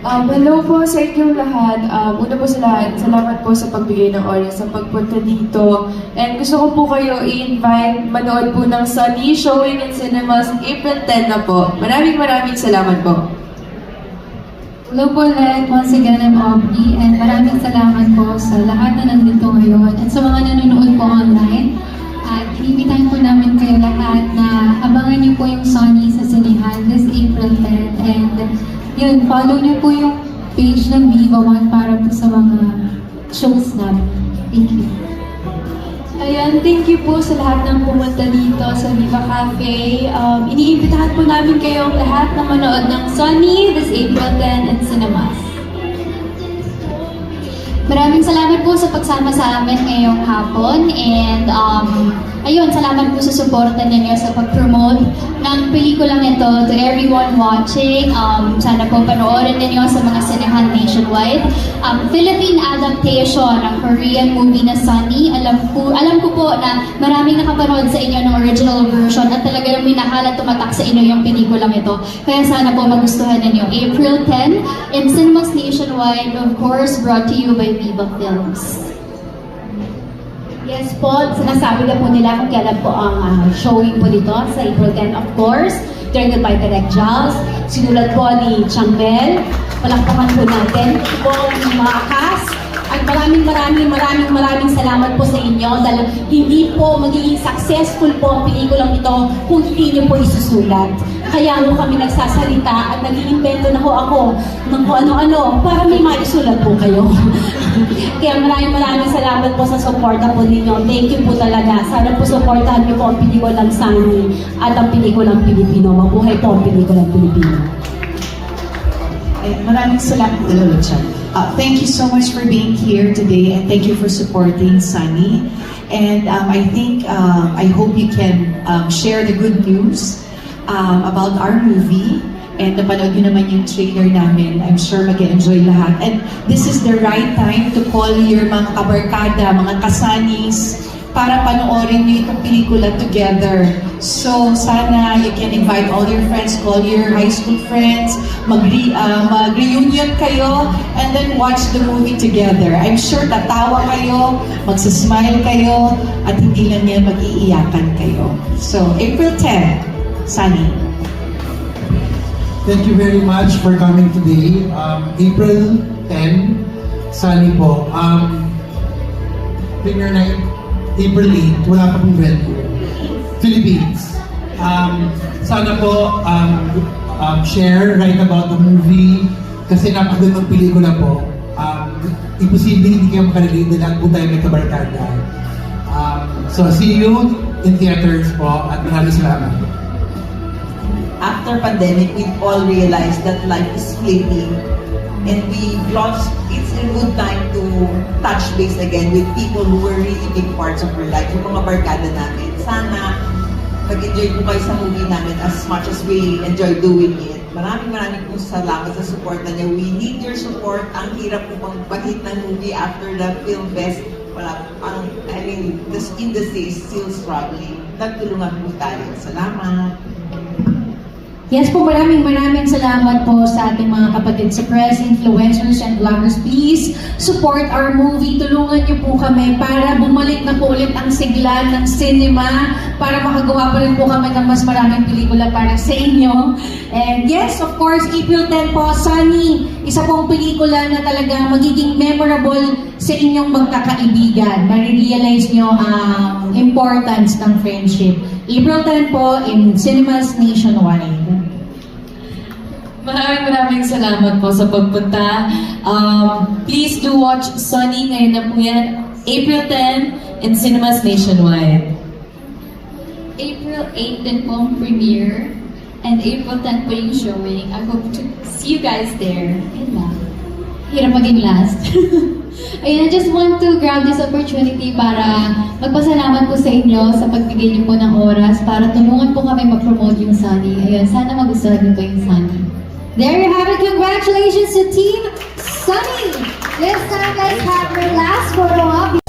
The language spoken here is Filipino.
Hello po sa inyong lahat. Una po sa lahat, salamat po sa pagbigay ng oras sa pagpunta dito. And gusto ko po kayo i-invite manood po ng Sunny showing in cinemas April 10 na po. Maraming salamat po. Hello po lahat, once again I'm Aubrey and maraming salamat po sa lahat na nandito ngayon at sa mga nanonood po online. At inibitahan po namin kayo lahat na abangan niyo po yung Sunny sa Sinihan this April 10 and yun, follow niyo po yung page ng Viva One para po sa mga shows namin. Thank you. Ayan, thank you po sa lahat ng pumunta dito sa Viva Cafe. Iniimbitahan po namin kayong lahat na manood ng Sunny this April 10 in cinemas. Maraming salamat po sa pagsama sa amin ngayong hapon and ayun, salamat po sa suporta ninyo sa pag-promote ng pelikulang ito to everyone watching. Sana po panoorin ninyo sa mga sinehan nationwide. Philippine adaptation ng Korean movie na Sunny. Alam ko po na maraming nakapanood sa inyo ng original version at talaga yung minahal at tumatak sa inyo yung pelikulang ito. Kaya sana po magustuhan ninyo. April 10 in cinemas nationwide, of course, brought to you by Viva Films. Yes po, sinasabi na po nila kung kailan po ang showing po dito sa April 10, of course. Directed by Direk Giles. Sinulat po ni Changbel. Palakpakan po natin po ang mga cast. At maraming salamat po sa inyo dahil hindi po magiging successful po ang pelikulang ito kung hindi niyo po isusulat. Kaya po kami nagsasalita at nag-iimbento na ho ako ng kung ano-ano para may maisulat po kayo. Kaya maraming salamat po sa suporta po ninyo. Thank you po talaga. Sana po supportahan niyo po ang pelikulang Sunny at ang pelikulang Pilipino. Mabuhay po ang pelikulang Pilipino. Maraming salamat. Thank you so much for being here today and thank you for supporting Sunny. And I hope you can share the good news about our movie. And napanood nyo naman yung trailer namin. I'm sure mag-enjoy lahat. And this is the right time to call your mga kabarkada, mga kasanis, para panoorin nyo itong pelikula together. So, sana you can invite all your friends, call your high school friends, mag-reunion kayo, and then watch the movie together. I'm sure tatawa kayo, magsasmile kayo, at hindi lang yan mag-iiyakan kayo. So, April 10, Sunny. Thank you very much for coming today. April 10, Sunny po. Premiere night, April 8, wala pa pong venue. Philippines. Sana po share, write about the movie kasi napagandang pelikula po. Imposible hindi kayo makarelate na lahat po tayo may kabarkada. So see you in theaters po at maraming salamat. After pandemic, we've all realized that life is fleeting and we've lost, it's a good time to touch base again with people who were really big parts of our life, yung mga barkada namin. Sana mag-enjoy po kayo sa movie namin as much as we enjoy doing it. Maraming po salamat sa support na niyo. We need your support. Ang hirap po pag-hit ng movie after the film fest. The industry is still struggling. Nagtulungan po tayo. Salamat. Yes po, maraming salamat po sa ating mga kapatid sa press, influencers, and vloggers. Please support our movie. Tulungan niyo po kami para bumalik na po ulit ang sigla ng cinema para makagawa pa rin po kami ng mas maraming pelikula para sa inyo. And yes, of course, April 10 po, Sunny, isa pong pelikula na talaga magiging memorable sa inyong magkakaibigan. Marirealize niyo ang importance ng friendship. April 10 po in cinemas nationwide. Maraming salamat po sa pagpunta. Please do watch Sunny ngayon na po yan. April 10 in cinemas nationwide. April 8 din po ang premiere and April 10 po yung showing. I hope to see you guys there. Ayun lang. Hirap maging last. Ayun, I just want to grab this opportunity para magpasalamat po sa inyo sa pagbigay niyo po ng oras para tulungan po kami mag-promote yung Sunny. Ayun, sana magustuhan niyo po yung Sunny. There you have it. Congratulations to Team Sunny. This time, let's have your last photo op.